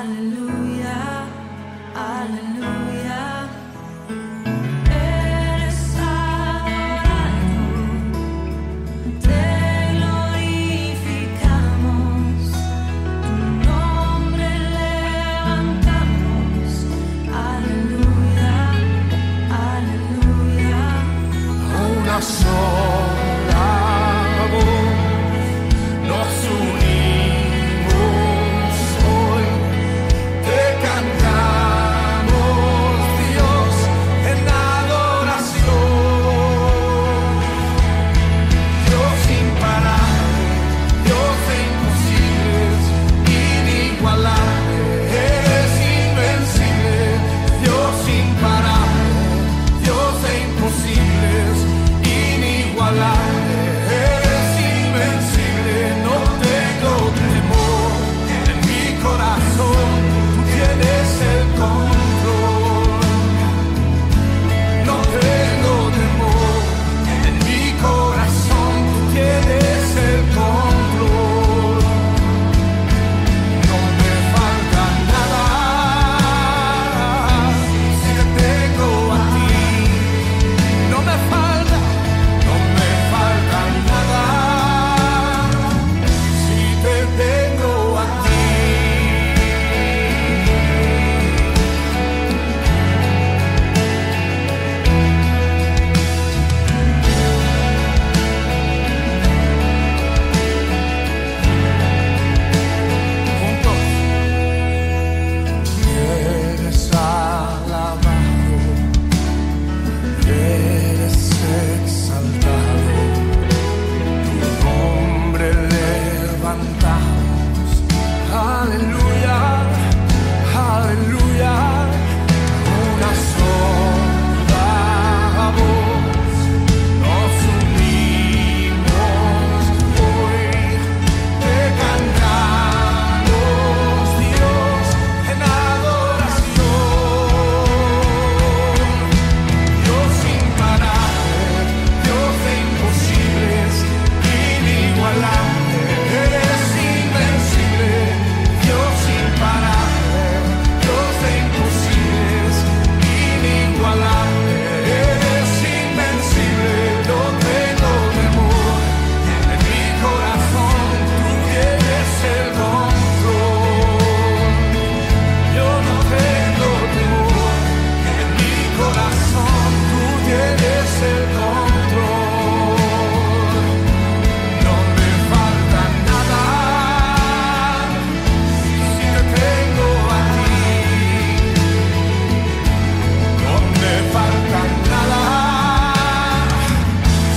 Aleluya, aleluya. Eres adorado, te glorificamos, tu nombre levantamos. Aleluya, aleluya. Una sola voz nos unimos hoy, te cantamos, Dios, en adoración. Dios imparable, Dios de imposibles, inigualable, eres invencible. Dios imparable, Dios de imposibles, inigualable, eres invencible. No tengo temor en mi corazón, tú tienes el control. No tengo temor en mi corazón, tú tienes el control. No me falta nada si te tengo a ti. No me falta nada si te tengo a ti. Juntos. Eres alabado, eres exaltado, tu nombre levantamos. Aleluya, aleluya. Una sola voz nos unimos hoy, te cantamos, Dios, en adoración. Dios imparable, Dios de imposibles, inigualable, eres invencible. Dios imparable, Dios de imposibles, inigualable, eres invencible. No tengo temor en mi corazón, tú tienes el control. Yo no tengo temor en mi corazón, tú tienes el control. No me falta nada si te tengo a ti. No me falta nada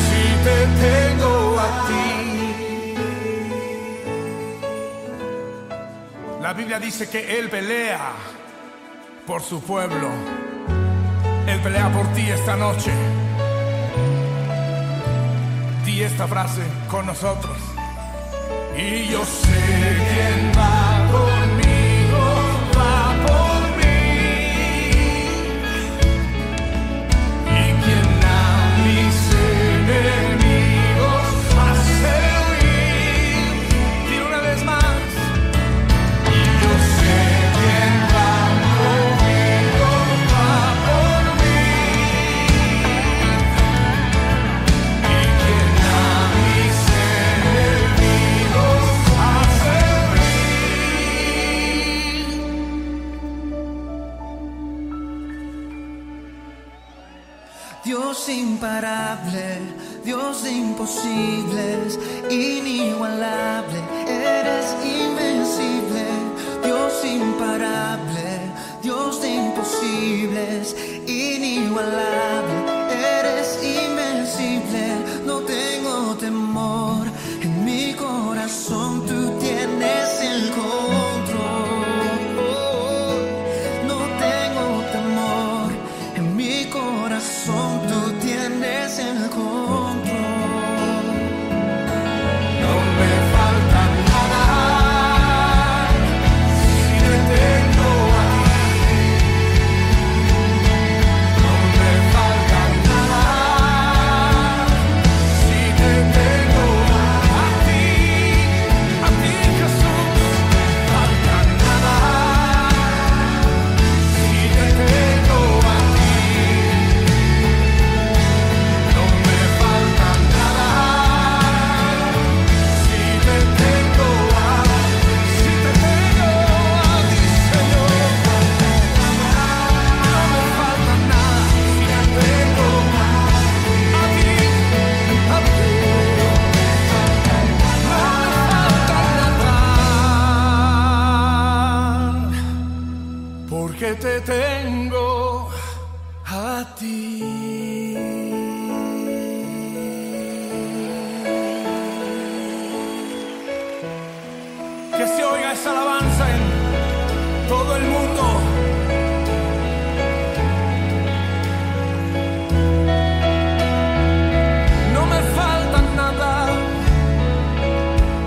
si te tengo a ti. La Biblia dice que Él pelea por su pueblo. Él pelea por ti esta noche. Di esta frase con nosotros. Y yo sé quién va conmigo, va por mí. Y quien a mis enemigos hace huir. Dile una vez más. Y yo sé quién va conmigo, va por mí. Y quien a mis enemigos hace huir. Dios imparable, Dios de imposibles, inigualable, eres invencible. Dios imparable, Dios de imposibles, inigualable, eres invencible. No tengo temor en mi corazón, tú tienes el control. No tengo temor en mi corazón, tú tienes el control. No me falta nada si te tengo a ti. No me porque te tengo a ti. Que se oiga esa alabanza en todo el mundo. No me falta nada,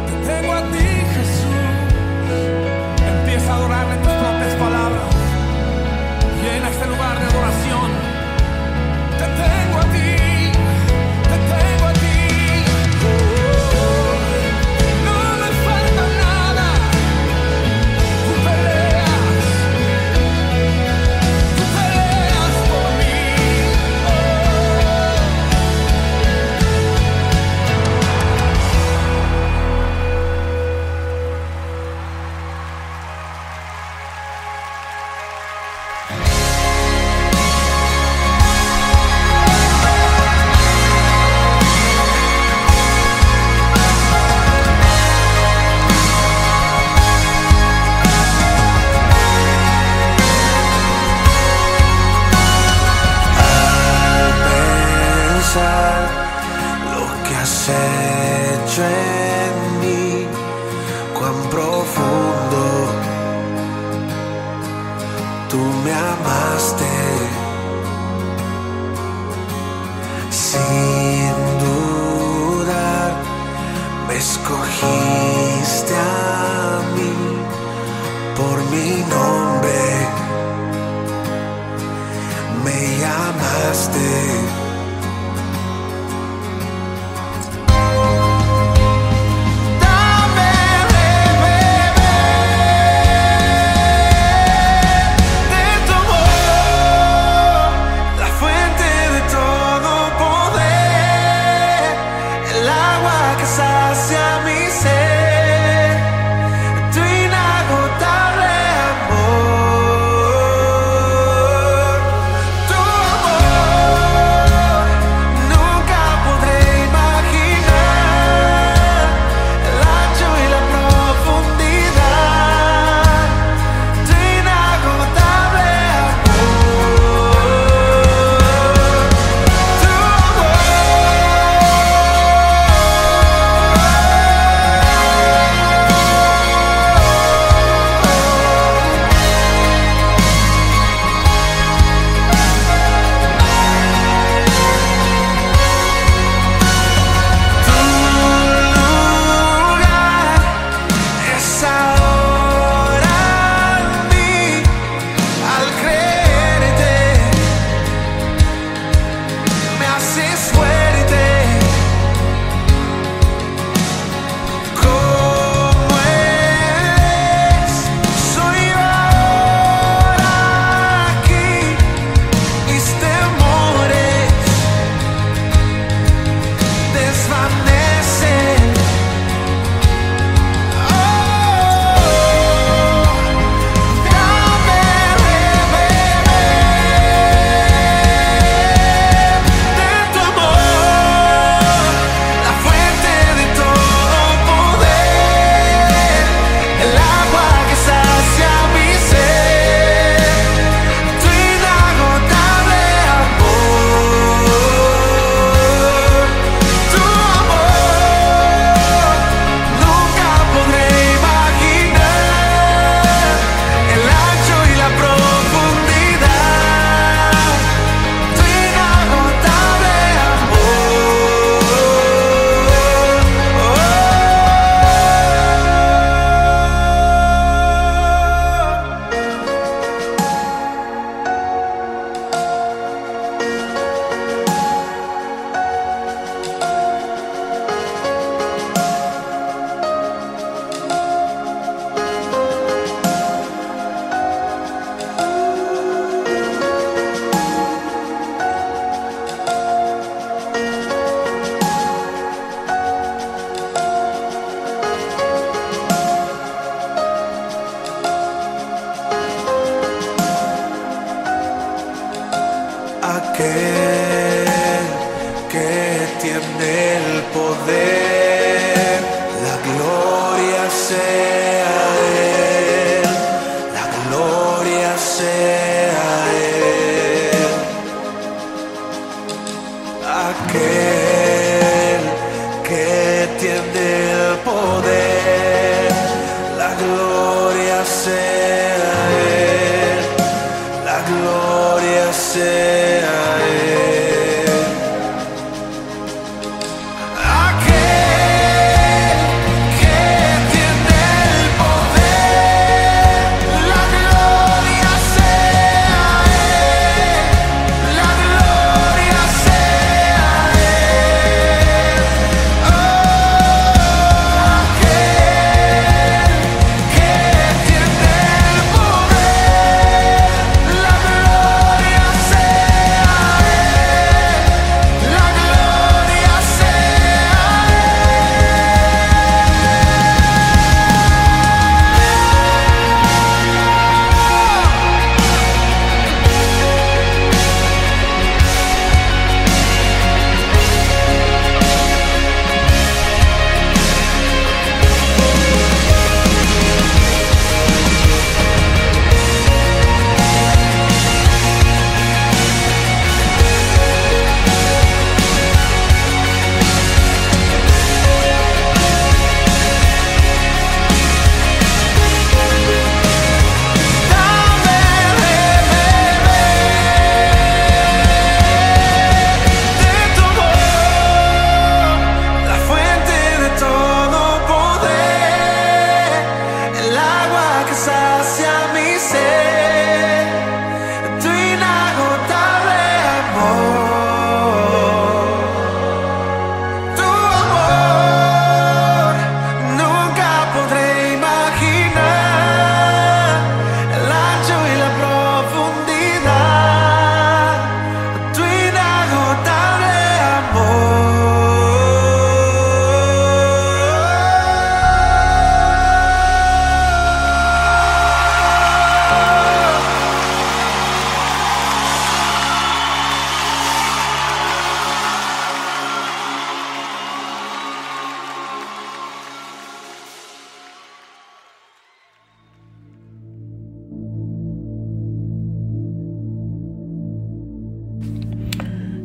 te tengo a ti, Jesús. Empieza a adorar en tus propias palabras. Llena este lugar de adoración. Te tengo a ti, te tengo a ti. No me falta nada. Tú peleas por mí. Lo que has hecho en mí, cuán profundo tú me amaste, sin dudar me escogiste a mí por mi nombre, me llamaste. Sacia mi ser, tu inagotable amor, tu amor, nunca podré imaginar el ancho y la profundidad, tu inagotable amor, tu amor. Aquel que tiene el poder, la gloria sea a Él, la gloria sea sea Él, aquel que tiene el poder. La gloria sea Él, la gloria sea Él.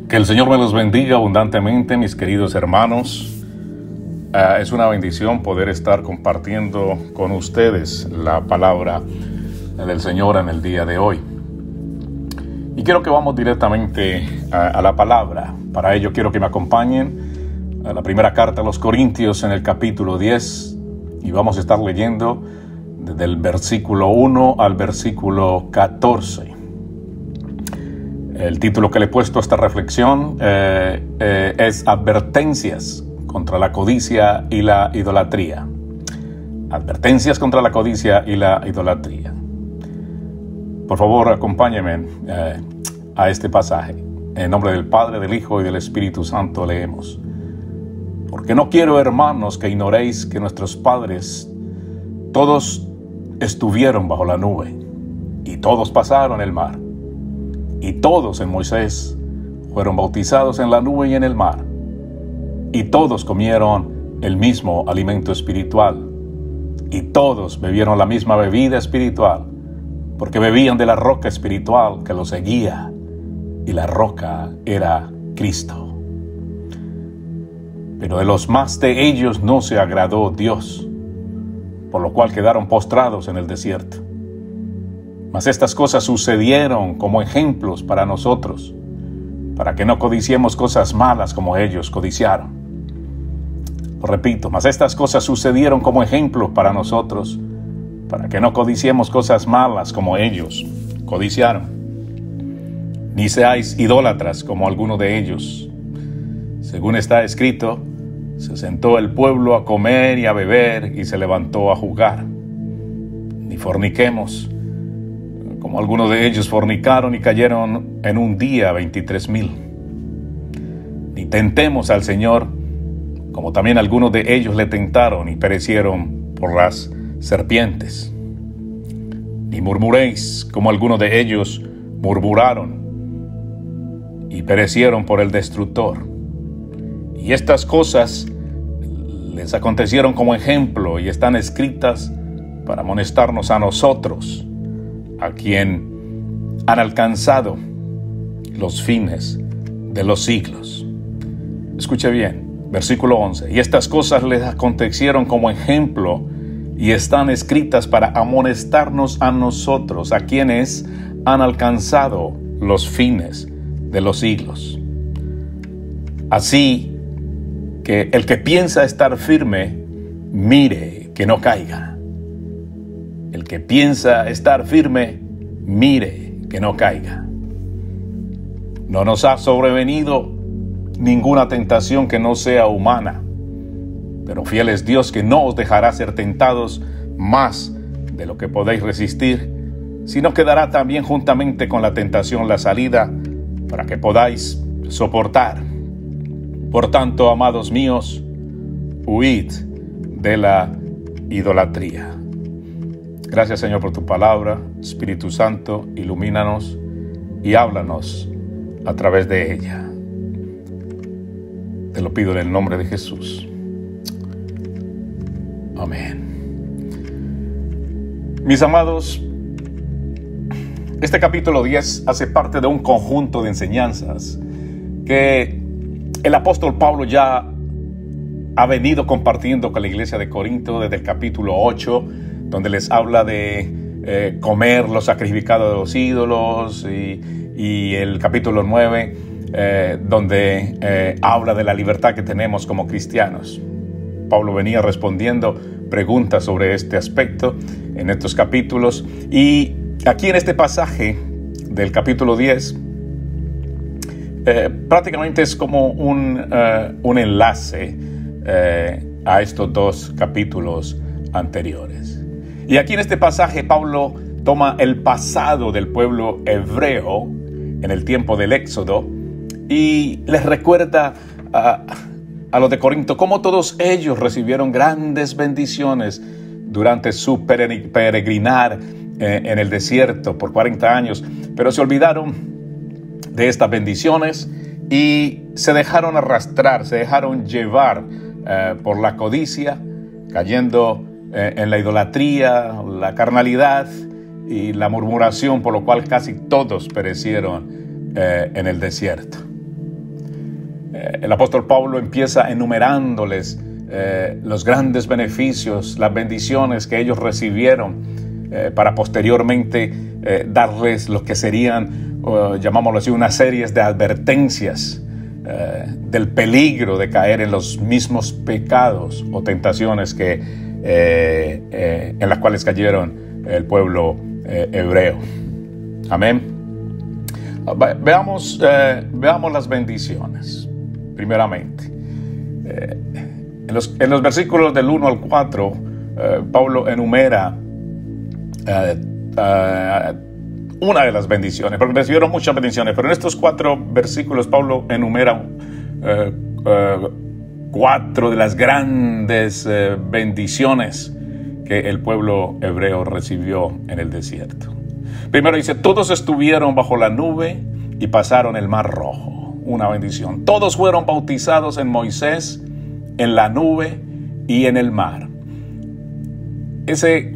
Que el Señor me los bendiga abundantemente, mis queridos hermanos. Es una bendición poder estar compartiendo con ustedes la palabra del Señor en el día de hoy. Y quiero que vamos directamente a la palabra. Para ello quiero que me acompañen a la primera carta a los Corintios en el capítulo 10. Y vamos a estar leyendo desde el versículo 1 al versículo 14. El título que le he puesto a esta reflexión es Advertencias contra la codicia y la idolatría. Advertencias contra la codicia y la idolatría. Por favor, acompáñenme a este pasaje. En nombre del Padre, del Hijo y del Espíritu Santo leemos. Porque no quiero, hermanos, que ignoréis que nuestros padres todos estuvieron bajo la nube y todos pasaron el mar. Y todos en Moisés fueron bautizados en la nube y en el mar. Y todos comieron el mismo alimento espiritual. Y todos bebieron la misma bebida espiritual, porque bebían de la roca espiritual que los seguía. Y la roca era Cristo. Pero de los más de ellos no se agradó Dios, por lo cual quedaron postrados en el desierto. Mas estas cosas sucedieron como ejemplos para nosotros, para que no codiciemos cosas malas como ellos codiciaron. Lo repito, mas estas cosas sucedieron como ejemplos para nosotros, para que no codiciemos cosas malas como ellos codiciaron. Ni seáis idólatras como alguno de ellos. Según está escrito, se sentó el pueblo a comer y a beber y se levantó a jugar. Ni forniquemos, como algunos de ellos fornicaron y cayeron en un día 23,000. Ni tentemos al Señor, como también algunos de ellos le tentaron y perecieron por las serpientes. Ni murmuréis, como algunos de ellos murmuraron y perecieron por el destructor. Y estas cosas les acontecieron como ejemplo y están escritas para amonestarnos a nosotros, a quien han alcanzado los fines de los siglos. Escuche bien, versículo 11. Y estas cosas les acontecieron como ejemplo y están escritas para amonestarnos a nosotros, a quienes han alcanzado los fines de los siglos. Así que el que piensa estar firme, mire que no caiga. El que piensa estar firme, mire que no caiga. No nos ha sobrevenido ninguna tentación que no sea humana, pero fiel es Dios, que no os dejará ser tentados más de lo que podéis resistir, sino que dará también juntamente con la tentación la salida para que podáis soportar. Por tanto, amados míos, huid de la idolatría. Gracias, Señor, por tu palabra. Espíritu Santo, ilumínanos y háblanos a través de ella. Te lo pido en el nombre de Jesús. Amén. Mis amados, este capítulo 10 hace parte de un conjunto de enseñanzas que el apóstol Pablo ya ha venido compartiendo con la iglesia de Corinto desde el capítulo 8, donde les habla de comer los sacrificados de los ídolos, y el capítulo 9, donde habla de la libertad que tenemos como cristianos. Pablo venía respondiendo preguntas sobre este aspecto en estos capítulos, y aquí en este pasaje del capítulo 10 prácticamente es como un enlace a estos dos capítulos anteriores. Y aquí en este pasaje Pablo toma el pasado del pueblo hebreo en el tiempo del Éxodo y les recuerda a los de Corinto cómo todos ellos recibieron grandes bendiciones durante su peregrinar en el desierto por 40 años, pero se olvidaron de estas bendiciones y se dejaron arrastrar, se dejaron llevar por la codicia, cayendo en la idolatría, la carnalidad y la murmuración, por lo cual casi todos perecieron en el desierto. El apóstol Pablo empieza enumerándoles los grandes beneficios, las bendiciones que ellos recibieron, para posteriormente darles lo que serían, llamámoslo así, unas series de advertencias del peligro de caer en los mismos pecados o tentaciones que en las cuales cayeron el pueblo hebreo. Amén. Veamos las bendiciones. Primeramente, en los versículos del 1 al 4, Pablo enumera una de las bendiciones, porque recibieron muchas bendiciones, pero en estos 4 versículos Pablo enumera 4 de las grandes bendiciones que el pueblo hebreo recibió en el desierto. Primero dice: todos estuvieron bajo la nube y pasaron el mar rojo. Una bendición. Todos fueron bautizados en Moisés, en la nube y en el mar.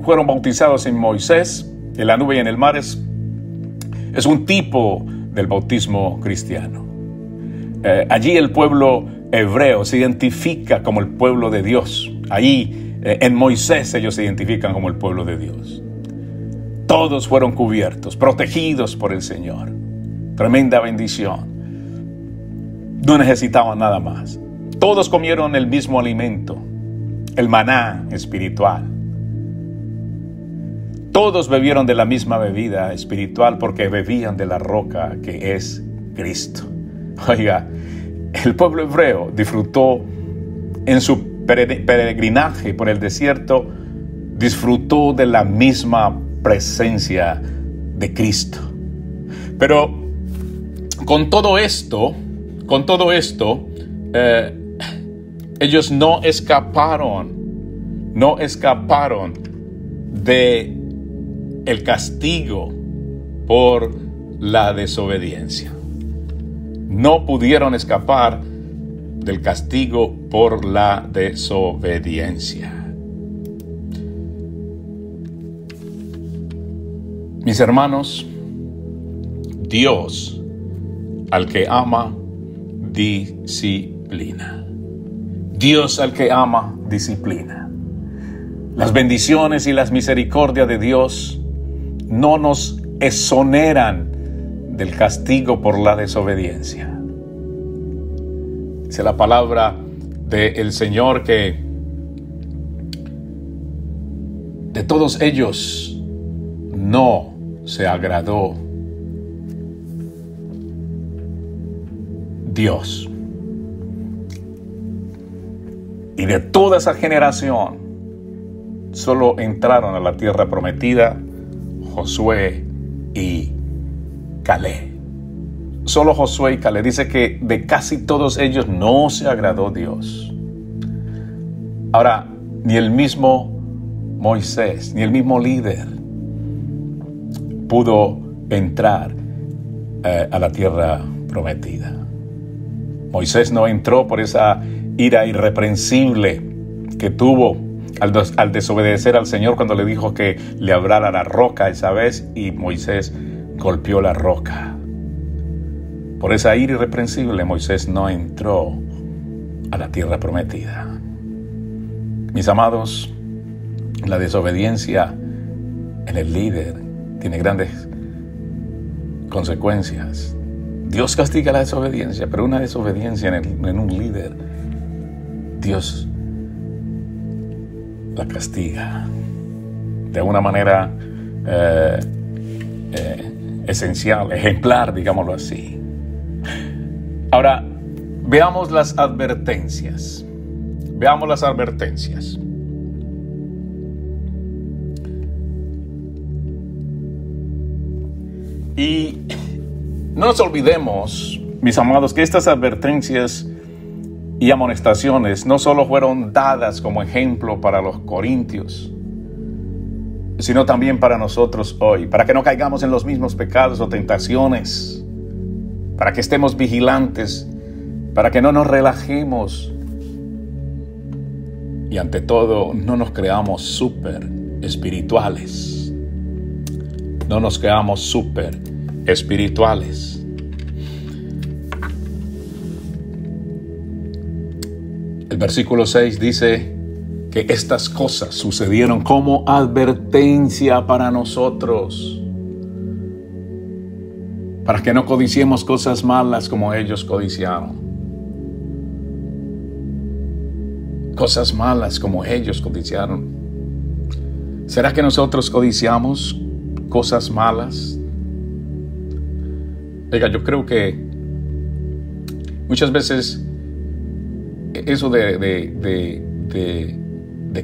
Fueron bautizados en Moisés, en la nube y en el mar es un tipo del bautismo cristiano. Allí el pueblo hebreo se identifica como el pueblo de Dios. Allí en Moisés ellos se identifican como el pueblo de Dios. Todos fueron cubiertos, protegidos por el Señor. Tremenda bendición. No necesitaban nada más. Todos comieron el mismo alimento, el maná espiritual. Todos bebieron de la misma bebida espiritual porque bebían de la roca que es Cristo. Oiga, el pueblo hebreo disfrutó en su peregrinaje por el desierto, disfrutó de la misma presencia de Cristo. Pero con todo esto, ellos no escaparon de el castigo por la desobediencia. No pudieron escapar del castigo por la desobediencia. Mis hermanos, Dios al que ama disciplina. Dios al que ama disciplina. Las bendiciones y las misericordias de Dios no nos exoneran del castigo por la desobediencia. Dice la palabra del Señor que de todos ellos no se agradó Dios. Y de toda esa generación solo entraron a la tierra prometida Josué y Caleb. Solo Josué y Caleb. Dice que de casi todos ellos no se agradó Dios. Ahora, ni el mismo Moisés, ni el mismo líder pudo entrar a la tierra prometida. Moisés no entró por esa ira irreprensible que tuvo al desobedecer al Señor cuando le dijo que le hablara la roca esa vez, y Moisés golpeó la roca. Por esa ira irreprensible Moisés no entró a la tierra prometida. Mis amados, la desobediencia en el líder tiene grandes consecuencias. Dios castiga la desobediencia, pero una desobediencia en un líder, Dios la castiga de una manera esencial, ejemplar, digámoslo así. Ahora, veamos las advertencias. Veamos las advertencias. Y no nos olvidemos, mis amados, que estas advertencias y amonestaciones no solo fueron dadas como ejemplo para los corintios, sino también para nosotros hoy, para que no caigamos en los mismos pecados o tentaciones, para que estemos vigilantes, para que no nos relajemos y ante todo no nos creamos súper espirituales. No nos creamos súper espirituales. El versículo 6 dice que estas cosas sucedieron como advertencia para nosotros, para que no codiciemos cosas malas como ellos codiciaron. Cosas malas como ellos codiciaron. ¿Será que nosotros codiciamos cosas malas? Oiga, yo creo que muchas veces eso de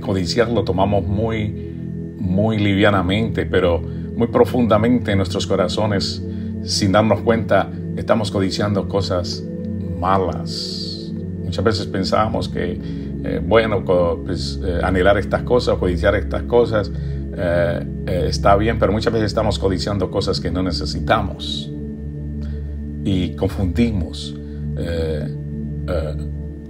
codiciar lo tomamos muy livianamente, pero muy profundamente en nuestros corazones, sin darnos cuenta, estamos codiciando cosas malas. Muchas veces pensamos que, anhelar estas cosas o codiciar estas cosas está bien, pero muchas veces estamos codiciando cosas que no necesitamos y confundimos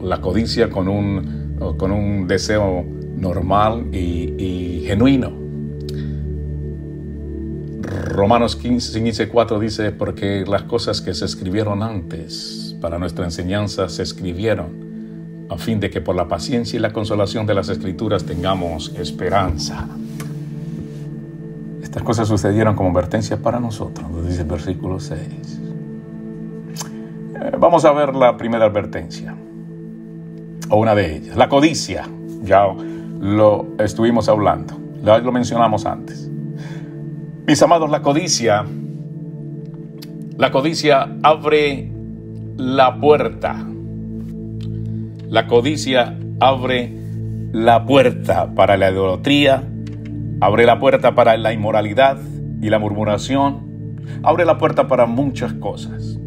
la codicia con un deseo normal y genuino. Romanos 15:4 dice: porque las cosas que se escribieron antes para nuestra enseñanza se escribieron a fin de que por la paciencia y la consolación de las Escrituras tengamos esperanza. Estas cosas sucedieron como advertencia para nosotros, nos dice el versículo 6. Vamos a ver la primera advertencia, o una de ellas. La codicia, ya lo estuvimos hablando, lo mencionamos antes. Mis amados, la codicia abre la puerta. La codicia abre la puerta para la idolatría, abre la puerta para la inmoralidad y la murmuración, abre la puerta para muchas cosas.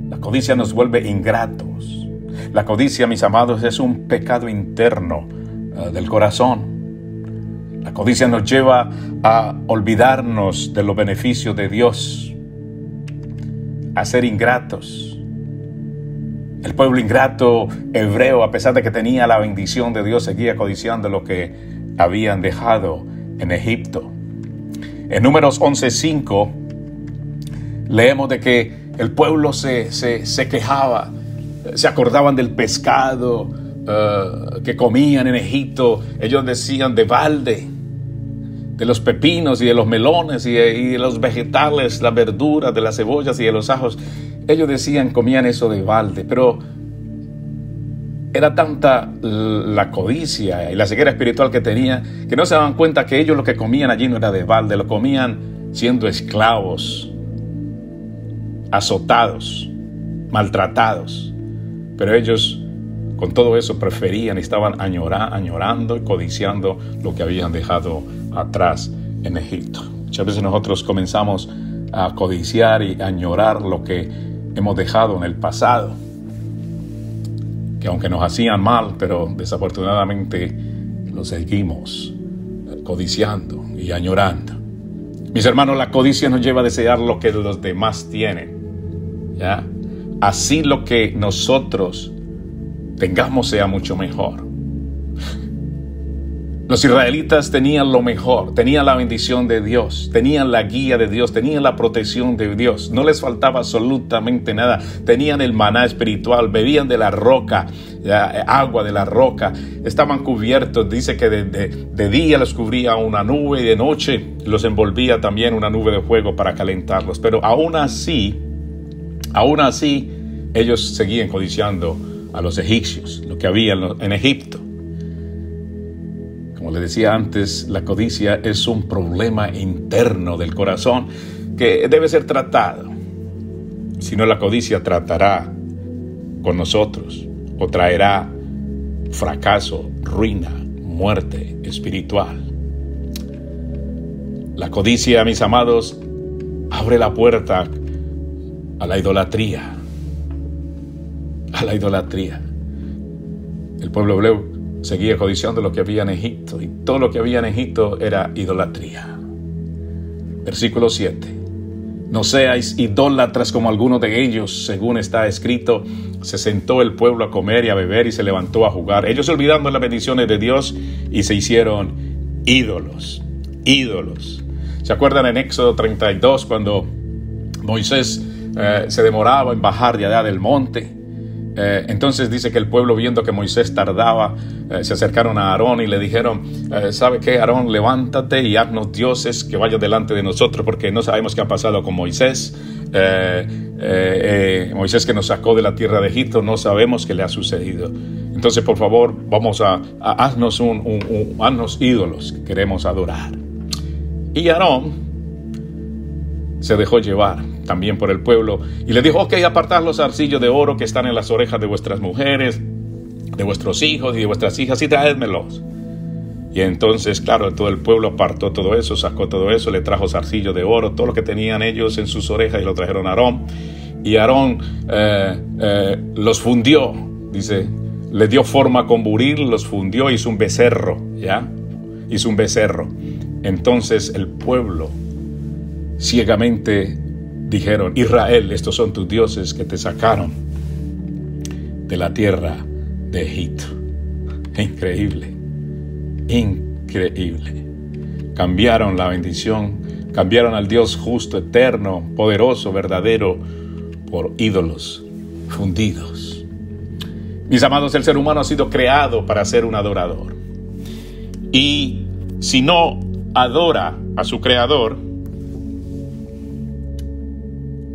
La codicia nos vuelve ingratos. La codicia, mis amados, es un pecado interno del corazón. La codicia nos lleva a olvidarnos de los beneficios de Dios, a ser ingratos. El pueblo ingrato hebreo, a pesar de que tenía la bendición de Dios, seguía codiciando lo que habían dejado en Egipto. En Números 11:5, Leemos de que el pueblo se quejaba, se acordaban del pescado que comían en Egipto. Ellos decían de balde, de los pepinos y de los melones y de los vegetales, las verduras, de las cebollas y de los ajos. Ellos decían, comían eso de balde, pero era tanta la codicia y la ceguera espiritual que tenían que no se daban cuenta que ellos lo que comían allí no era de balde, lo comían siendo esclavos, azotados, maltratados. Pero ellos con todo eso preferían y estaban añorando y codiciando lo que habían dejado atrás en Egipto. Muchas veces nosotros comenzamos a codiciar y añorar lo que hemos dejado en el pasado, que aunque nos hacían mal, pero desafortunadamente lo seguimos codiciando y añorando. Mis hermanos, la codicia nos lleva a desear lo que los demás tienen, ¿ya? Así lo que nosotros tengamos sea mucho mejor. Los israelitas tenían lo mejor, tenían la bendición de Dios, tenían la guía de Dios, tenían la protección de Dios, no les faltaba absolutamente nada, tenían el maná espiritual, bebían de la roca, agua de la roca, estaban cubiertos, dice que de día los cubría una nube y de noche los envolvía también una nube de fuego para calentarlos, pero aún así ellos seguían codiciando a los egipcios, lo que había en Egipto. Como les decía antes, la codicia es un problema interno del corazón que debe ser tratado. Si no, la codicia tratará con nosotros o traerá fracaso, ruina, muerte espiritual. La codicia, mis amados, abre la puerta a la idolatría. A la idolatría. El pueblo hebreo seguía codiciando lo que había en Egipto, y todo lo que había en Egipto era idolatría. Versículo 7. No seáis idólatras como algunos de ellos, según está escrito, se sentó el pueblo a comer y a beber y se levantó a jugar. Ellos olvidando las bendiciones de Dios y se hicieron ídolos. Ídolos. ¿Se acuerdan en Éxodo 32 cuando Moisés se demoraba en bajar de allá del monte? Entonces dice que el pueblo, viendo que Moisés tardaba, se acercaron a Aarón y le dijeron, ¿sabe qué, Aarón? Levántate y haznos dioses que vayan delante de nosotros, porque no sabemos qué ha pasado con Moisés. Moisés que nos sacó de la tierra de Egipto, no sabemos qué le ha sucedido. Entonces, por favor, vamos a haznos haznos ídolos que queremos adorar. Y Aarón se dejó llevar también por el pueblo y le dijo, ok, apartad los zarcillos de oro que están en las orejas de vuestras mujeres, de vuestros hijos y de vuestras hijas, y traédmelos. Y entonces, claro, todo el pueblo apartó todo eso, sacó todo eso, le trajo zarcillo de oro, todo lo que tenían ellos en sus orejas, y lo trajeron a Aarón. Y Aarón los fundió, dice, le dio forma con buril, los fundió, hizo un becerro, ¿ya? Hizo un becerro. Entonces el pueblo ciegamente dijeron, Israel, estos son tus dioses que te sacaron de la tierra de Egipto. Increíble, increíble. Cambiaron la bendición, cambiaron al Dios justo, eterno, poderoso, verdadero, por ídolos fundidos. Mis amados, el ser humano ha sido creado para ser un adorador. Y si no adora a su creador,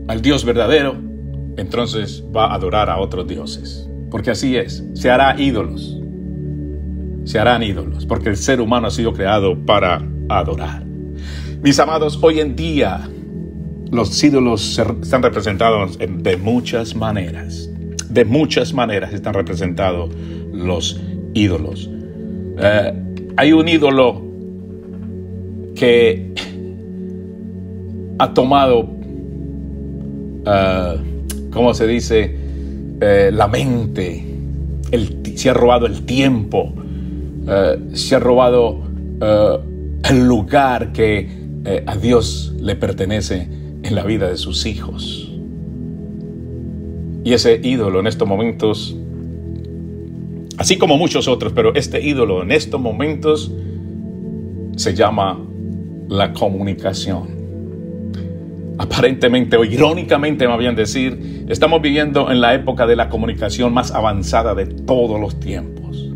al Dios verdadero, entonces va a adorar a otros dioses. Porque así es, se hará ídolos. Se harán ídolos, porque el ser humano ha sido creado para adorar. Mis amados, hoy en día los ídolos están representados de muchas maneras. De muchas maneras están representados los ídolos. Hay un ídolo que ha tomado, ¿cómo se dice? La mente, se ha robado el tiempo, se ha robado el lugar que a Dios le pertenece en la vida de sus hijos. Y ese ídolo en estos momentos, así como muchos otros, pero este ídolo en estos momentos se llama la comunicación. aparentemente o irónicamente, más bien decir, estamos viviendo en la época de la comunicación más avanzada de todos los tiempos.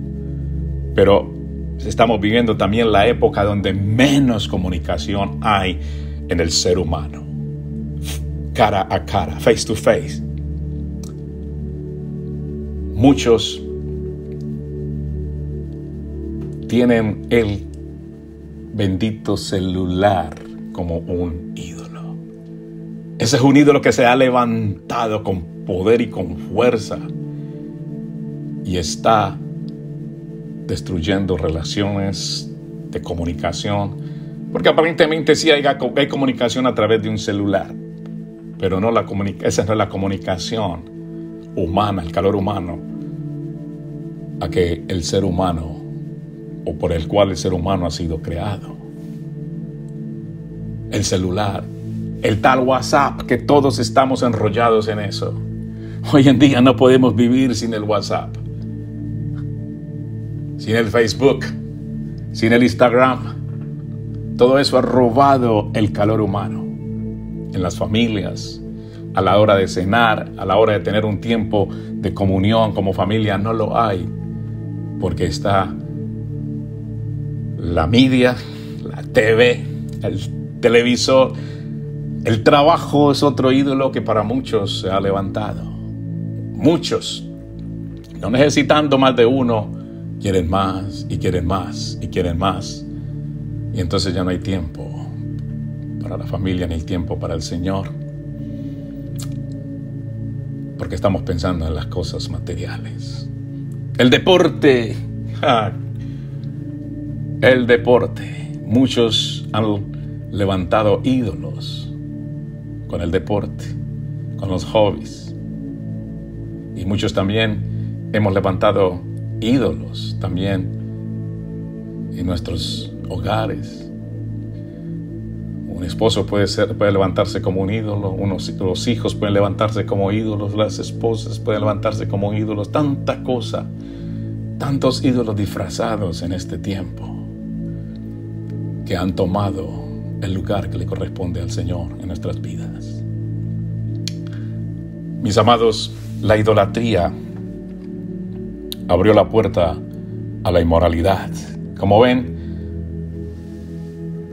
Pero estamos viviendo también la época donde menos comunicación hay en el ser humano. Cara a cara, face to face. Muchos tienen el bendito celular como un ídolo. Ese es un ídolo que se ha levantado con poder y con fuerza y está destruyendo relaciones de comunicación, porque aparentemente sí hay comunicación a través de un celular, pero esa no es la comunicación humana, el calor humano a que el ser humano o por el cual el ser humano ha sido creado. El celular, el tal WhatsApp, que todos estamos enrollados en eso. Hoy en día no podemos vivir sin el WhatsApp, sin el Facebook, sin el Instagram. Todo eso ha robado el calor humano en las familias. A la hora de cenar, a la hora de tener un tiempo de comunión como familia, no lo hay, porque está la media, la TV, el televisor. El trabajo es otro ídolo que para muchos se ha levantado. Muchos, no necesitando más de uno, quieren más y quieren más y quieren más. Y entonces ya no hay tiempo para la familia ni tiempo para el Señor, porque estamos pensando en las cosas materiales. El deporte, el deporte. Muchos han levantado ídolos con el deporte, con los hobbies. Y muchos también hemos levantado ídolos también en nuestros hogares. Un esposo puede levantarse como un ídolo, los hijos pueden levantarse como ídolos, las esposas pueden levantarse como ídolos, tanta cosa, tantos ídolos disfrazados en este tiempo que han tomado el lugar que le corresponde al Señor en nuestras vidas. Mis amados, la idolatría abrió la puerta a la inmoralidad. Como ven,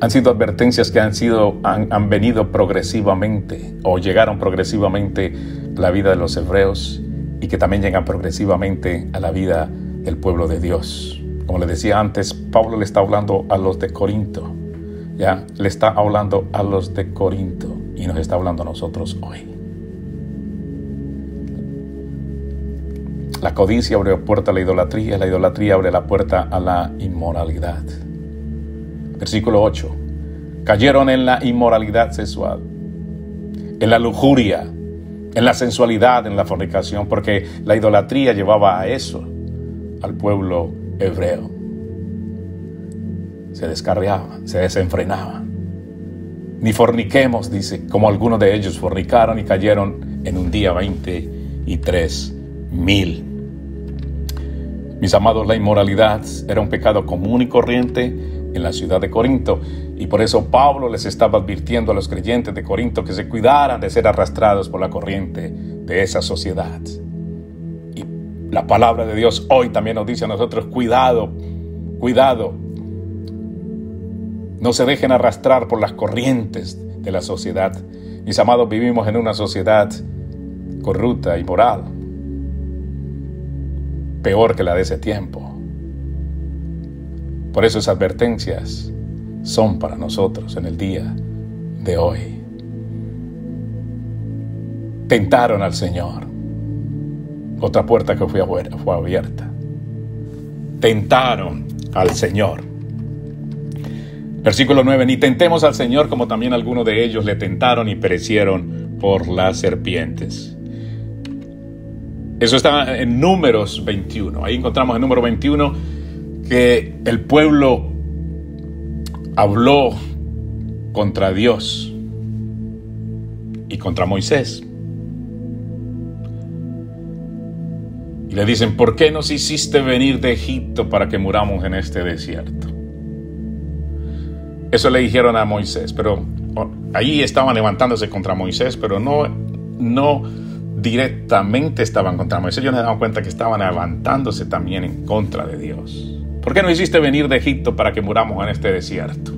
han sido advertencias que han venido progresivamente o llegaron progresivamente a la vida de los hebreos y que también llegan progresivamente a la vida del pueblo de Dios. Como les decía antes, Pablo le está hablando a los de Corinto. Ya le está hablando a los de Corinto y nos está hablando a nosotros hoy. La codicia abre la puerta a la idolatría abre la puerta a la inmoralidad. Versículo 8. Cayeron en la inmoralidad sexual, en la lujuria, en la sensualidad, en la fornicación, porque la idolatría llevaba a eso al pueblo hebreo. Se descarriaban, se desenfrenaban. Ni forniquemos, dice, como algunos de ellos fornicaron y cayeron en un día 23,000. Mis amados, la inmoralidad era un pecado común y corriente en la ciudad de Corinto, y por eso Pablo les estaba advirtiendo a los creyentes de Corinto que se cuidaran de ser arrastrados por la corriente de esa sociedad. Y la palabra de Dios hoy también nos dice a nosotros: cuidado, no se dejen arrastrar por las corrientes de la sociedad. Mis amados, vivimos en una sociedad corrupta y moral, peor que la de ese tiempo. Por eso esas advertencias son para nosotros en el día de hoy. Tentaron al Señor. Otra puerta que fue abierta. Tentaron al Señor. Versículo 9. Ni tentemos al Señor como también algunos de ellos le tentaron y perecieron por las serpientes. Eso está en Números 21. Ahí encontramos en Número 21 que el pueblo habló contra Dios y contra Moisés. Y le dicen: ¿por qué nos hiciste venir de Egipto para que muramos en este desierto? Eso le dijeron a Moisés, pero Allí estaban levantándose contra Moisés, pero no directamente estaban contra Moisés. Ellos se daban cuenta que estaban levantándose también en contra de Dios. ¿Por qué no hiciste venir de Egipto para que muramos en este desierto?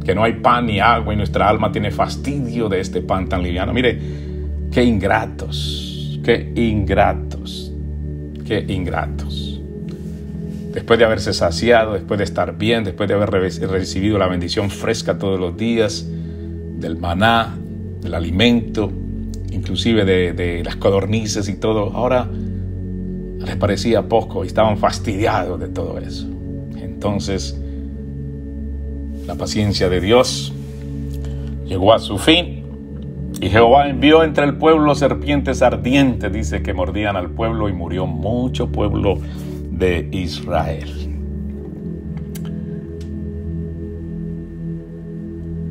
Que no hay pan ni agua y nuestra alma tiene fastidio de este pan tan liviano. Mire, qué ingratos, qué ingratos, qué ingratos. Después de haberse saciado, después de estar bien, después de haber recibido la bendición fresca todos los días, del maná, del alimento, inclusive de las codornices y todo, ahora les parecía poco y estaban fastidiados de todo eso. Entonces, la paciencia de Dios llegó a su fin y Jehová envió entre el pueblo serpientes ardientes, dice, que mordían al pueblo, y murió mucho pueblo de Israel.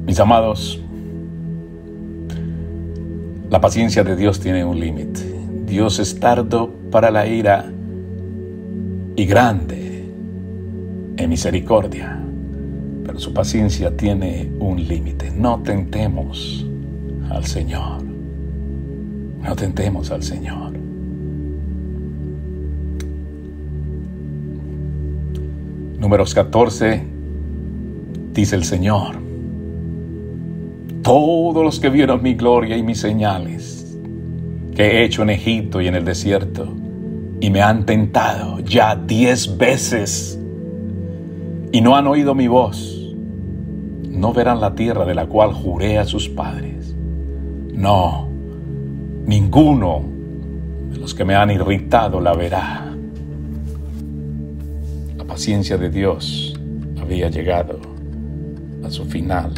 Mis amados, la paciencia de Dios tiene un límite. Dios es tardo para la ira y grande en misericordia, pero su paciencia tiene un límite. No tentemos al Señor. No tentemos al Señor. Números 14, dice el Señor: todos los que vieron mi gloria y mis señales que he hecho en Egipto y en el desierto, y me han tentado ya 10 veces, y no han oído mi voz, no verán la tierra de la cual juré a sus padres. No, ninguno de los que me han irritado la verá. La paciencia de Dios había llegado a su final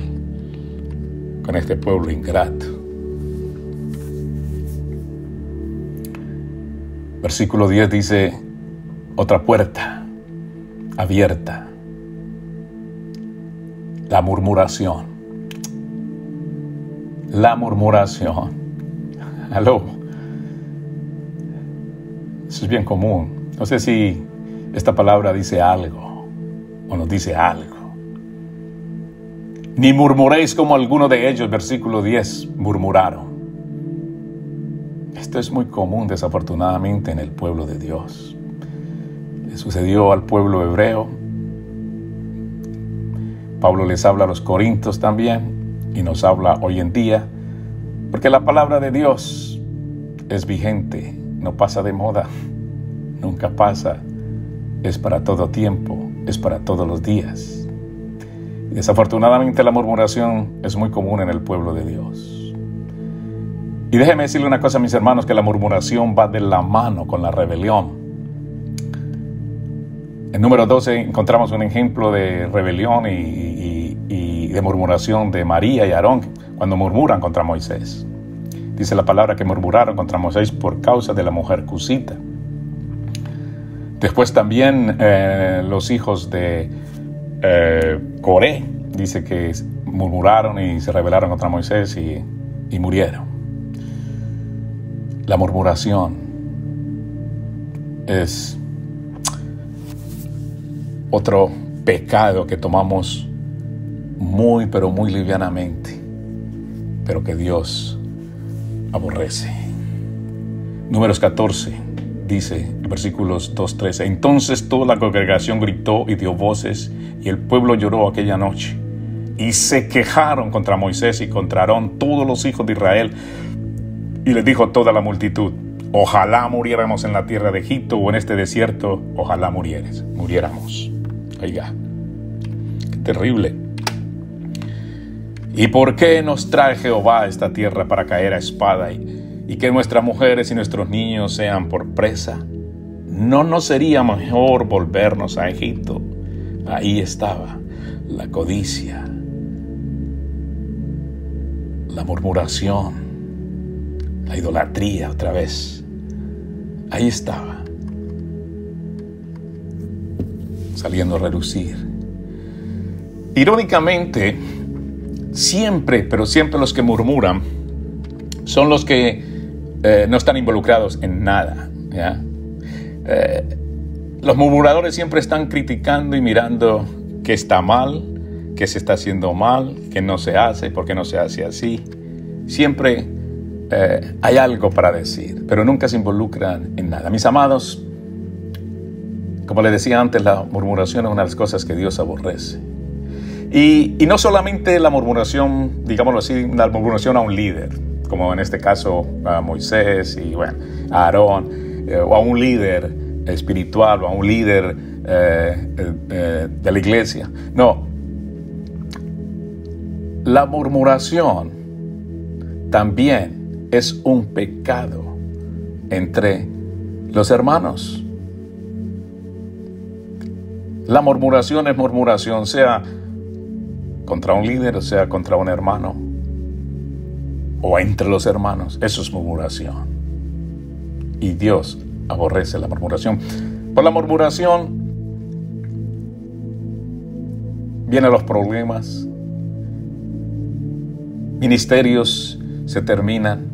con este pueblo ingrato. Versículo 10 dice: otra puerta abierta, la murmuración. La murmuración. Aló. Eso es bien común. No sé si esta palabra dice algo o nos dice algo. Ni murmuréis como alguno de ellos, versículo 10, murmuraron. Esto es muy común, desafortunadamente, en el pueblo de Dios. Le sucedió al pueblo hebreo. Pablo les habla a los corintios también, y nos habla hoy en día, porque la palabra de Dios es vigente, no pasa de moda, nunca pasa, es para todo tiempo, es para todos los días. Y desafortunadamente la murmuración es muy común en el pueblo de Dios. Y déjeme decirle una cosa, mis hermanos, que la murmuración va de la mano con la rebelión. En número 12 encontramos un ejemplo de rebelión y de murmuración de María y Aarón cuando murmuran contra Moisés. Dice la palabra que murmuraron contra Moisés por causa de la mujer cusita. Después también los hijos de Coré, dice que murmuraron y se rebelaron contra Moisés y murieron. La murmuración es otro pecado que tomamos muy, pero muy livianamente, pero que Dios aborrece. Números 14 dice, versículos 2-13: entonces toda la congregación gritó y dio voces, y el pueblo lloró aquella noche, y se quejaron contra Moisés y contra Aarón todos los hijos de Israel. Y les dijo toda la multitud: ojalá muriéramos en la tierra de Egipto o en este desierto, ojalá muriéramos. Oiga, qué terrible. ¿Y por qué nos trae Jehová a esta tierra para caer a espada y que nuestras mujeres y nuestros niños sean por presa? ¿No nos sería mejor volvernos a Egipto? Ahí estaba la codicia, la murmuración, la idolatría otra vez. Ahí estaba, saliendo a relucir. Irónicamente, siempre los que murmuran son los que no están involucrados en nada, ¿ya? Los murmuradores siempre están criticando y mirando qué está mal, qué se está haciendo mal, qué no se hace, por qué no se hace así. Siempre hay algo para decir, pero nunca se involucran en nada. Mis amados, como les decía antes, la murmuración es una de las cosas que Dios aborrece. Y no solamente la murmuración, digámoslo así, la murmuración a un líder, como en este caso a Moisés y bueno, a Aarón, o a un líder espiritual, o a un líder de la iglesia. No, la murmuración también es un pecado entre los hermanos. La murmuración es murmuración, sea contra un líder, o sea contra un hermano, o entre los hermanos. Eso es murmuración. Y Dios aborrece la murmuración. Por la murmuración vienen los problemas, ministerios se terminan,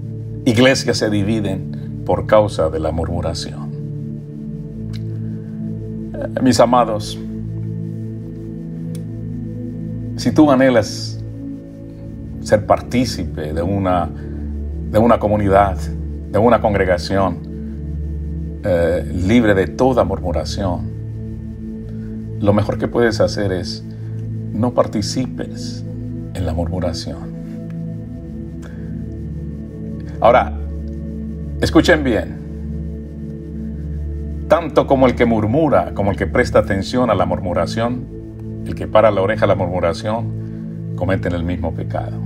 iglesias se dividen por causa de la murmuración. Mis amados, si tú anhelas ser partícipe de una comunidad, de una congregación libre de toda murmuración, lo mejor que puedes hacer es no participes en la murmuración. Ahora, escuchen bien. Tanto como el que murmura, como el que presta atención a la murmuración, el que para la oreja a la murmuración, cometen el mismo pecado.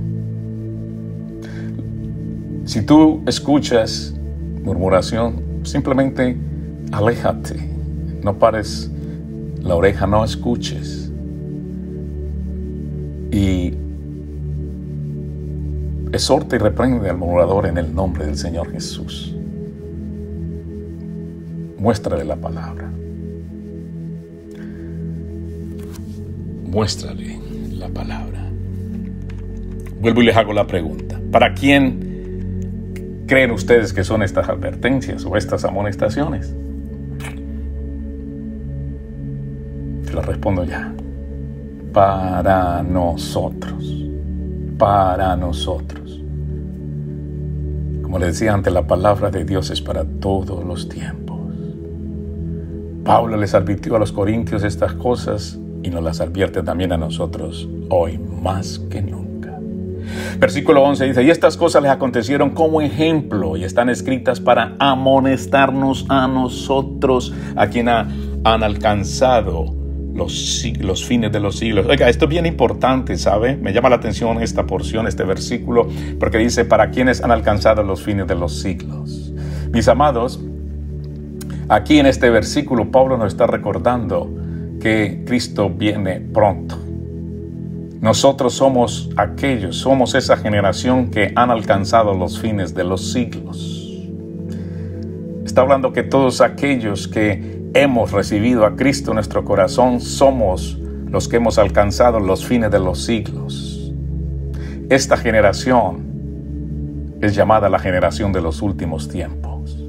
Si tú escuchas murmuración, simplemente aléjate. No pares la oreja, no escuches. Y exhorta y reprende al murmurador en el nombre del Señor Jesús. Muéstrale la palabra. Muéstrale la palabra. Vuelvo y les hago la pregunta. ¿Para quién creen ustedes que son estas advertencias o estas amonestaciones? Te lo respondo ya. Para nosotros. Para nosotros. Como les decía antes, la palabra de Dios es para todos los tiempos. Pablo les advirtió a los corintios estas cosas y nos las advierte también a nosotros hoy más que nunca. Versículo 11 dice: y estas cosas les acontecieron como ejemplo y están escritas para amonestarnos a nosotros, a quien han alcanzado los fines de los siglos. Oiga, esto es bien importante, ¿sabe? Me llama la atención esta porción, este versículo, porque dice: para quienes han alcanzado los fines de los siglos. Mis amados, aquí en este versículo Pablo nos está recordando que Cristo viene pronto. Nosotros somos esa generación que han alcanzado los fines de los siglos. Está hablando que todos aquellos que hemos recibido a Cristo en nuestro corazón somos los que hemos alcanzado los fines de los siglos. Esta generación es llamada la generación de los últimos tiempos.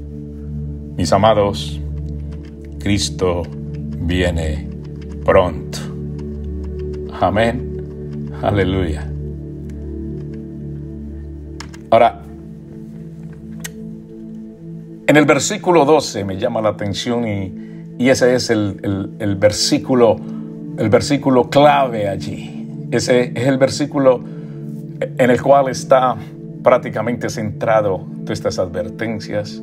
Mis amados, Cristo viene pronto. Amén. Aleluya. Ahora, en el versículo 12 me llama la atención y ese es el versículo clave allí. Ese es el versículo en el cual está prácticamente centrado todas estas advertencias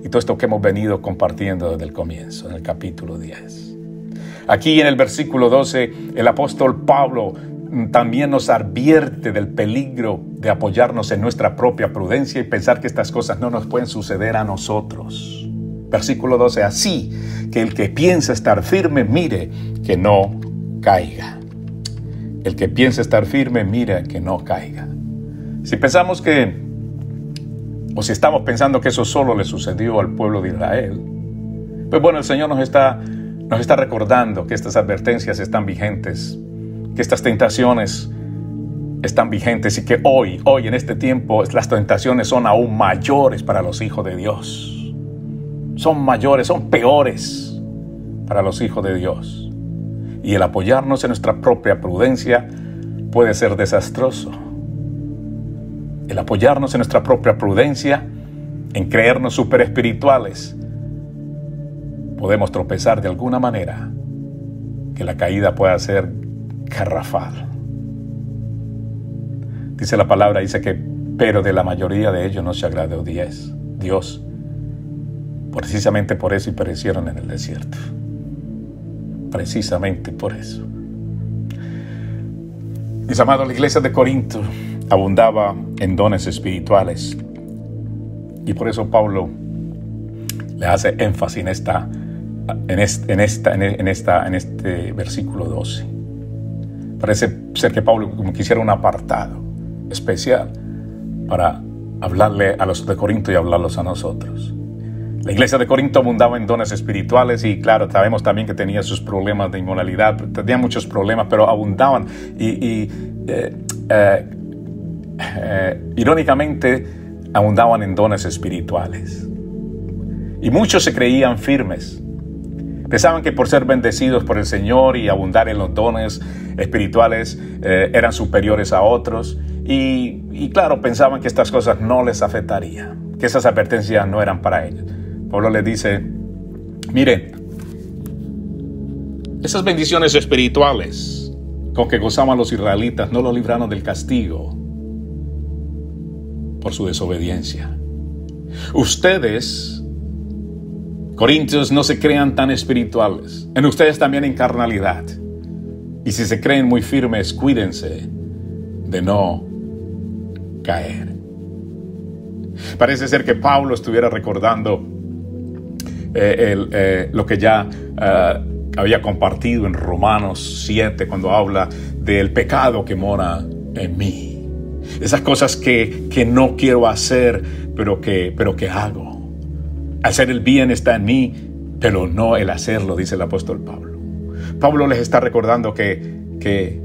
y todo esto que hemos venido compartiendo desde el comienzo, en el capítulo 10. Aquí en el versículo 12, el apóstol Pablo también nos advierte del peligro de apoyarnos en nuestra propia prudencia y pensar que estas cosas no nos pueden suceder a nosotros. Versículo 12, así que el que piensa estar firme, mire que no caiga. El que piensa estar firme, mire que no caiga. Si pensamos o si estamos pensando que eso solo le sucedió al pueblo de Israel, pues bueno, el Señor nos está recordando que estas advertencias están vigentes, que estas tentaciones están vigentes y que hoy en este tiempo las tentaciones son aún mayores para los hijos de Dios. Son mayores, son peores para los hijos de Dios. Y el apoyarnos en nuestra propia prudencia puede ser desastroso. El apoyarnos en nuestra propia prudencia, en creernos super espirituales, podemos tropezar de alguna manera que la caída pueda ser garrafal. Dice la palabra, pero de la mayoría de ellos no se agradó Dios. Precisamente por eso y perecieron en el desierto. Precisamente por eso. Mis amados, la iglesia de Corinto abundaba en dones espirituales. Y por eso Pablo le hace énfasis en este versículo 12. Parece ser que Pablo como quisiera un apartado especial para hablarle a los de Corinto y hablarlos a nosotros. La iglesia de Corinto abundaba en dones espirituales y claro, sabemos también que tenía sus problemas de inmoralidad, tenía muchos problemas, pero abundaban irónicamente abundaban en dones espirituales. Y muchos se creían firmes. Pensaban que por ser bendecidos por el Señor y abundar en los dones espirituales eran superiores a otros. Y claro, pensaban que estas cosas no les afectarían, que esas advertencias no eran para ellos. Pablo les dice, miren, esas bendiciones espirituales con que gozaban los israelitas no los libraron del castigo por su desobediencia. Ustedes, Corintios, no se crean tan espirituales. En ustedes también hay carnalidad. Y si se creen muy firmes, cuídense de no caer. Parece ser que Pablo estuviera recordando lo que ya había compartido en Romanos 7 cuando habla del pecado que mora en mí. Esas cosas que no quiero hacer, pero que hago. Hacer el bien está en mí, pero no el hacerlo, dice el apóstol Pablo. Pablo les está recordando que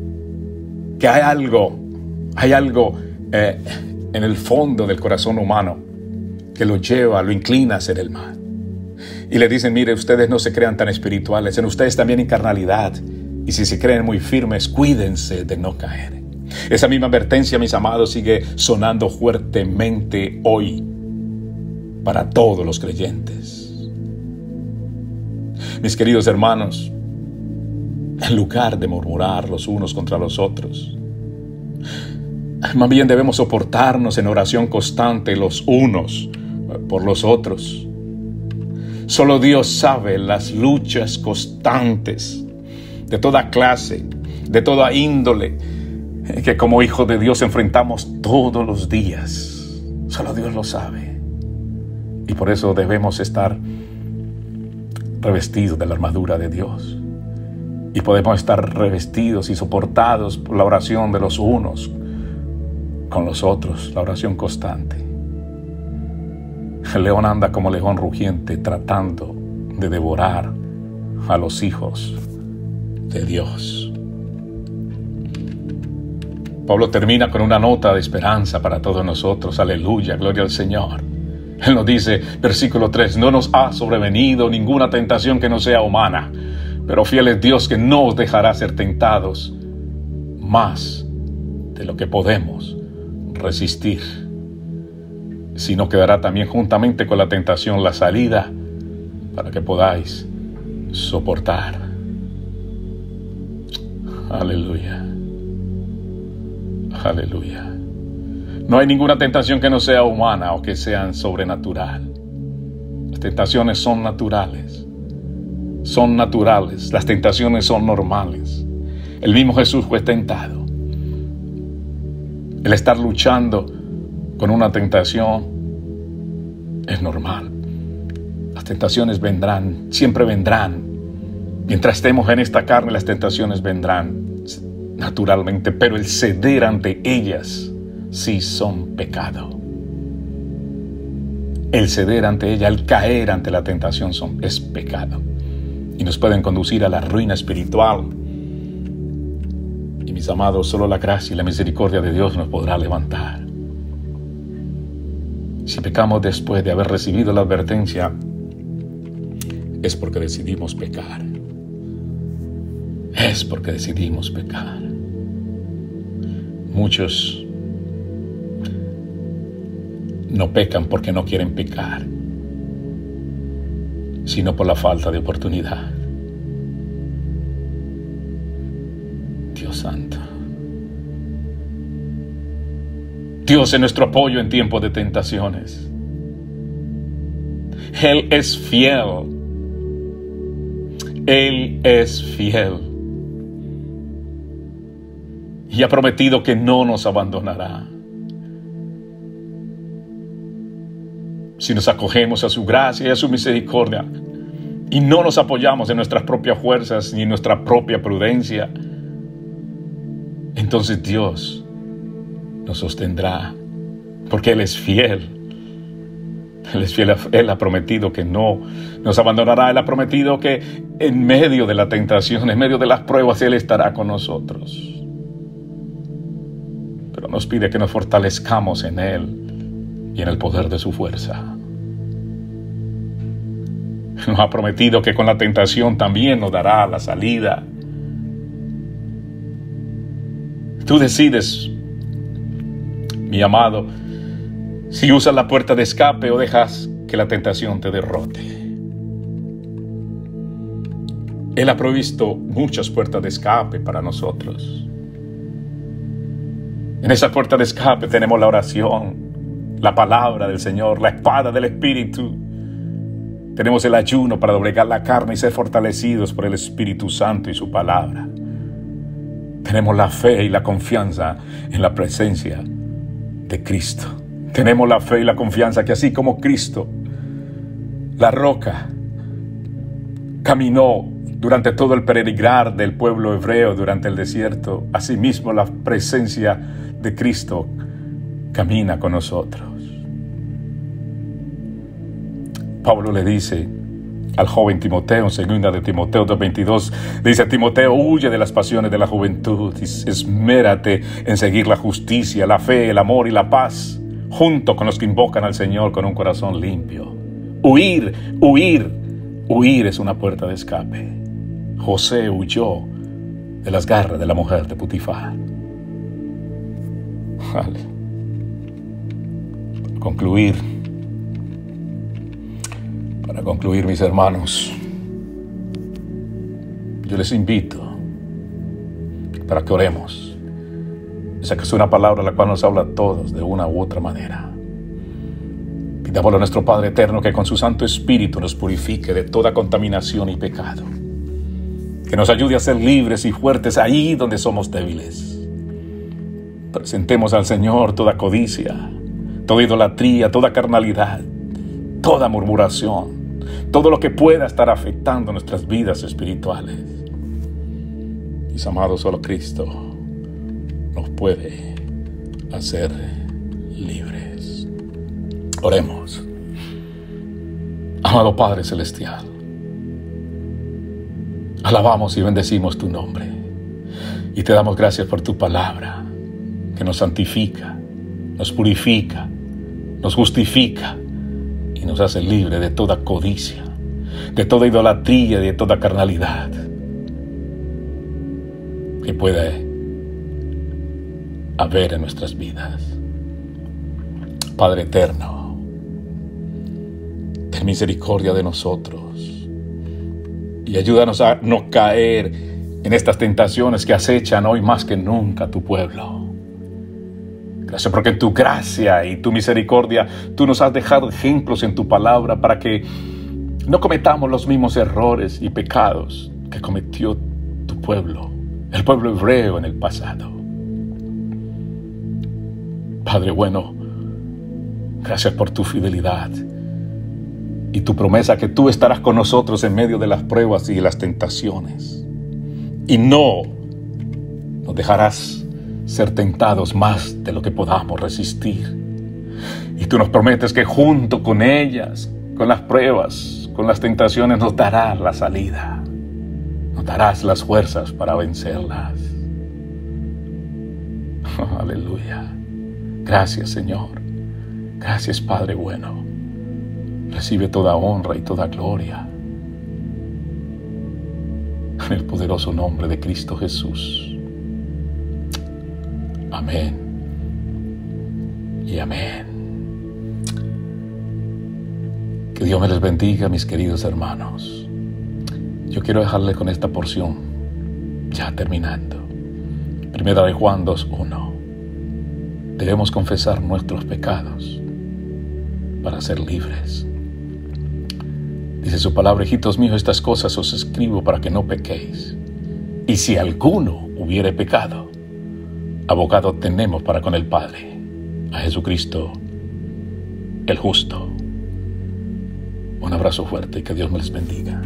hay algo en el fondo del corazón humano que lo inclina a hacer el mal. Y le dicen, mire, ustedes no se crean tan espirituales, en ustedes también hay carnalidad. Y si se creen muy firmes, cuídense de no caer. Esa misma advertencia, mis amados, sigue sonando fuertemente hoy para todos los creyentes. Mis queridos hermanos, en lugar de murmurar los unos contra los otros, más bien debemos soportarnos en oración constante los unos por los otros. Solo Dios sabe las luchas constantes de toda clase, de toda índole, que como hijos de Dios enfrentamos todos los días. Solo Dios lo sabe. Y por eso debemos estar revestidos de la armadura de Dios. Y podemos estar revestidos y soportados por la oración de los unos con los otros, la oración constante. El león anda como león rugiente tratando de devorar a los hijos de Dios. Pablo termina con una nota de esperanza para todos nosotros. Aleluya, gloria al Señor. Él nos dice, versículo 3, no nos ha sobrevenido ninguna tentación que no sea humana, pero fiel es Dios que no os dejará ser tentados más de lo que podemos resistir, sino que dará también juntamente con la tentación la salida para que podáis soportar. Aleluya. Aleluya. No hay ninguna tentación que no sea humana o que sea sobrenatural. Las tentaciones son naturales. Son naturales. Las tentaciones son normales. El mismo Jesús fue tentado. El estar luchando con una tentación es normal. Las tentaciones vendrán, siempre vendrán. Mientras estemos en esta carne, las tentaciones vendrán naturalmente, pero el ceder ante ellas sí son pecado. El ceder ante ella, el caer ante la tentación es pecado. Y nos pueden conducir a la ruina espiritual. Y mis amados, solo la gracia y la misericordia de Dios nos podrá levantar. Si pecamos después de haber recibido la advertencia, es porque decidimos pecar. Es porque decidimos pecar. Muchos no pecan porque no quieren pecar, sino por la falta de oportunidad. Dios santo. Dios es nuestro apoyo en tiempos de tentaciones. Él es fiel. Él es fiel. Y ha prometido que no nos abandonará. Si nos acogemos a su gracia y a su misericordia y no nos apoyamos en nuestras propias fuerzas ni en nuestra propia prudencia, entonces Dios nos sostendrá, porque Él es fiel. Él es fiel. Él ha prometido que no nos abandonará. Él ha prometido que en medio de la tentación, en medio de las pruebas, Él estará con nosotros. Pero nos pide que nos fortalezcamos en Él y en el poder de su fuerza. Nos ha prometido que con la tentación también nos dará la salida. Tú decides, mi amado, si usas la puerta de escape o dejas que la tentación te derrote. Él ha provisto muchas puertas de escape para nosotros. En esa puerta de escape tenemos la oración, la palabra del Señor, la espada del Espíritu. Tenemos el ayuno para doblegar la carne y ser fortalecidos por el Espíritu Santo y su palabra. Tenemos la fe y la confianza en la presencia de Cristo. Tenemos la fe y la confianza que así como Cristo, la roca, caminó durante todo el peregrinar del pueblo hebreo durante el desierto, asimismo la presencia de Cristo camina con nosotros. Pablo le dice al joven Timoteo, en 2 de Timoteo 2:22, dice: Timoteo, huye de las pasiones de la juventud y esmérate en seguir la justicia, la fe, el amor y la paz, junto con los que invocan al Señor con un corazón limpio. Huir es una puerta de escape. José huyó de las garras de la mujer de Potifar. Vale. Para concluir, mis hermanos, yo les invito para que oremos. Esa que es una palabra la cual nos habla a todos de una u otra manera. Pidámosle a nuestro Padre eterno que con su Santo Espíritu nos purifique de toda contaminación y pecado. Que nos ayude a ser libres y fuertes ahí donde somos débiles. Presentemos al Señor toda codicia, toda idolatría, toda carnalidad, toda murmuración, todo lo que pueda estar afectando nuestras vidas espirituales. Mis amados, solo Cristo nos puede hacer libres. Oremos. Amado Padre Celestial, alabamos y bendecimos tu nombre y te damos gracias por tu palabra que nos santifica, nos purifica, nos justifica y nos hace libre de toda codicia, de toda idolatría y de toda carnalidad que puede haber en nuestras vidas. Padre eterno, ten misericordia de nosotros y ayúdanos a no caer en estas tentaciones que acechan hoy más que nunca a tu pueblo. Gracias porque en tu gracia y tu misericordia tú nos has dejado ejemplos en tu palabra para que no cometamos los mismos errores y pecados que cometió tu pueblo, el pueblo hebreo en el pasado. Padre bueno, gracias por tu fidelidad y tu promesa que tú estarás con nosotros en medio de las pruebas y de las tentaciones. Y no nos dejarás ser tentados más de lo que podamos resistir. Y tú nos prometes que junto con ellas, con las pruebas, con las tentaciones, nos darás la salida. Nos darás las fuerzas para vencerlas. Oh, aleluya. Gracias, Señor. Gracias, Padre bueno. Recibe toda honra y toda gloria. En el poderoso nombre de Cristo Jesús. Amén y amén. Que Dios me les bendiga, mis queridos hermanos. Yo quiero dejarles con esta porción, ya terminando. Primera de Juan 2:1. Debemos confesar nuestros pecados para ser libres. Dice su palabra: hijitos míos, estas cosas os escribo para que no pequéis. Y si alguno hubiere pecado, abogado tenemos para con el Padre, a Jesucristo el justo. Un abrazo fuerte y que Dios me les bendiga.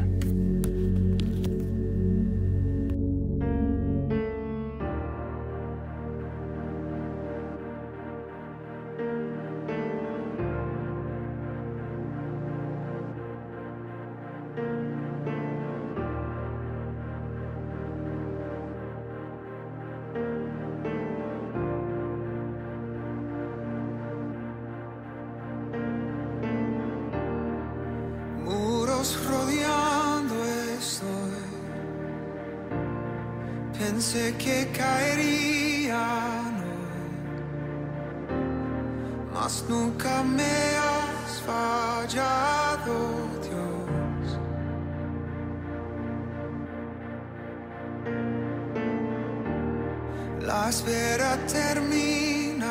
Rodeando estoy, pensé que caerían hoy, mas nunca me has fallado, Dios. La espera terminará,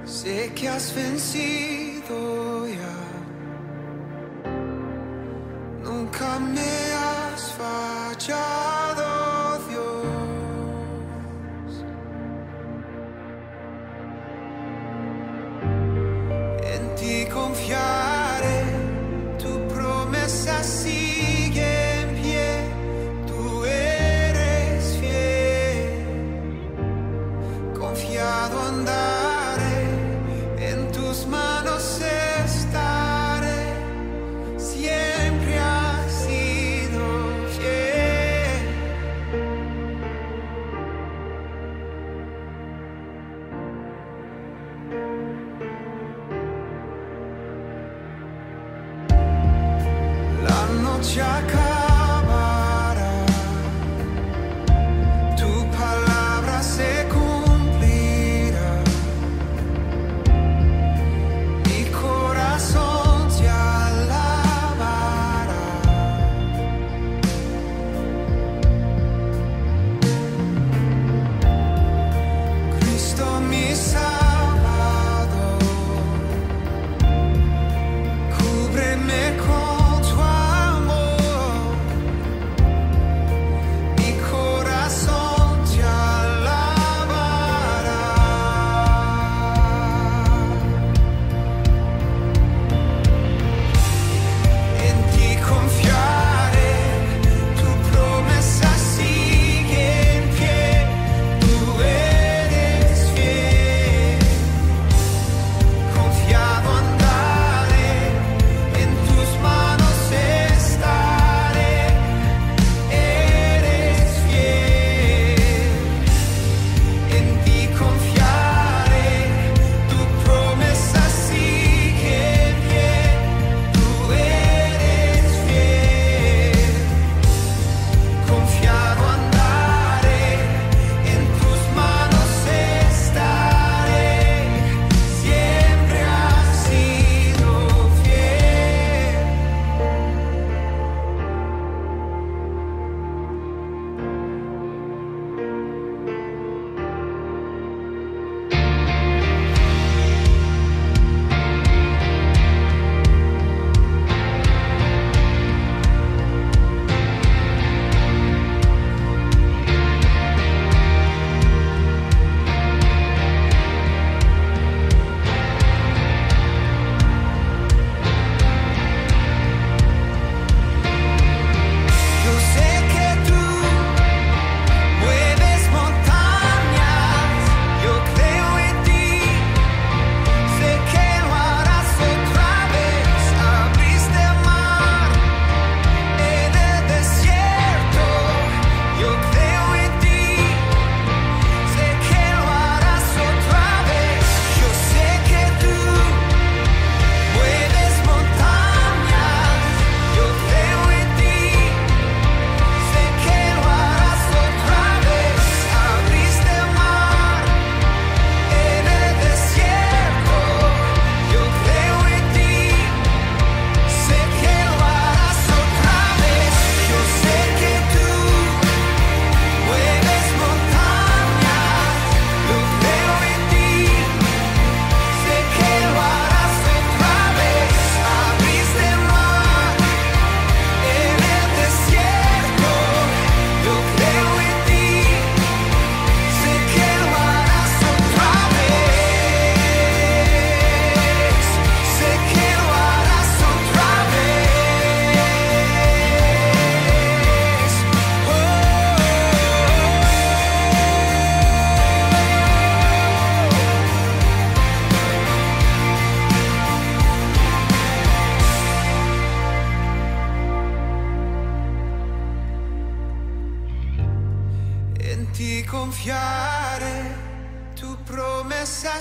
sé que has vencido ya. Nunca me has fallado, Dios. En ti confiaré, tu promesa sigue en pie, tú eres fiel. Confiado andaré, en tus manos estaré, siempre has sido fiel. La noche acabará, tu palabra se cumplirá. Mi corazón te alabará. Cristo mi Salvador, cúbreme con tu amor.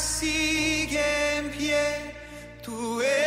sigue en pie, tú eres